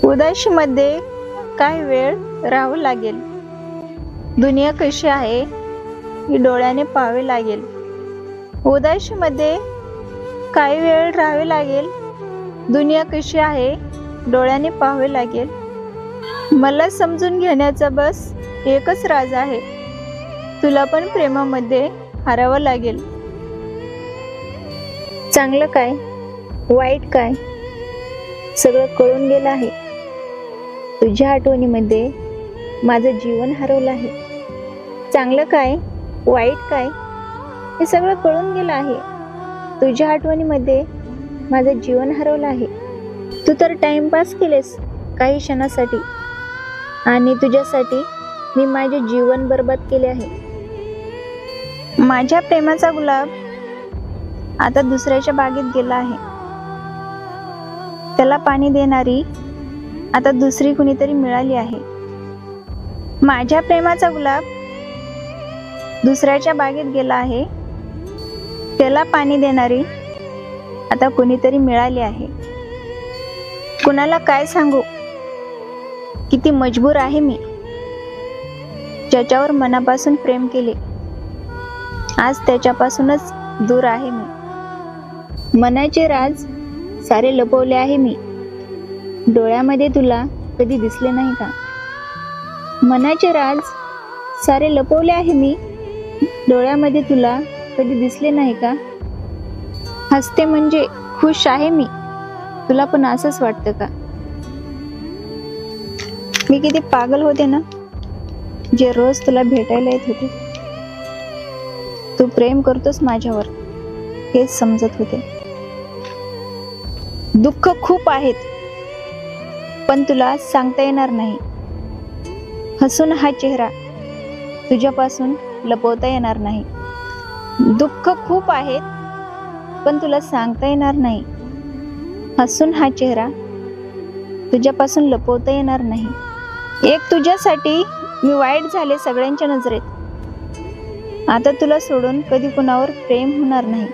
उदासीमध्ये काही वेळ राहावं लागेल. दुनिया कशी आहे ही डोळ्याने पाहावे लागेल. उदासीमध्ये काही वेळ राहावे लागेल. दुनिया कशी आहे डोळ्याने पाहावे लागेल. मला समजून घेण्याचा बस एकच राज आहे. तुला पण प्रेमामध्ये हरावं लागेल. चांगलं काय वाईट काय सगळं कळून गेलं आहे. तुझ्या आठवणीमध्ये माझं जीवन हरवलं आहे. चांगलं काय वाईट काय हे सगळं कळून गेलं आहे. तुझ्या आठवणीमध्ये माझं जीवन हरवलं आहे. तू तर टाइमपास केलेस काही क्षणासाठी आणि तुझ्यासाठी मी माझे जीवन बर्बाद केले आहे. माझ्या प्रेमाचा गुलाब आता दुसऱ्याच्या बागेत गेला आहे. त्याला पाणी देणारी आता दुसरी कुणीतरी मिळाली आहे. माझ्या प्रेमाचा गुलाब दुसऱ्याच्या बागेत गेला आहे. त्याला पाणी देणारी आता कुणीतरी मिळाली आहे. कुणाला काय सांगू किती मजबूर आहे मी. ज्याच्यावर मनापासून प्रेम केले आज त्याच्यापासूनच दूर आहे मी. मनाचे राज सारे लपवले आहे मी. डोळ्यामध्ये तुला कधी दिसले नाही का. मनाचे राज सारे लपवले आहे मी. डोळ्यामध्ये तुला कधी दिसले नाही का. हसते म्हणजे खुश आहे मी. तुला पण असंच वाटतं का. मी किती पागल होते ना जे रोज तुला भेटायला येत होते. तू प्रेम करतोस माझ्यावर हेच समजत होते. दुःख खूप आहेत पण तुला सांगता येणार नाही. हसून हा चेहरा तुझ्यापासून लपवता येणार नाही. दुःख खूप आहेत पण तुला सांगता येणार नाही. हसून हा चेहरा तुझ्यापासून लपवता येणार नाही. एक तुझ्यासाठी मी वाईट झाले सगळ्यांच्या नजरेत. आता तुला सोडून कधी कुणावर प्रेम होणार नाही.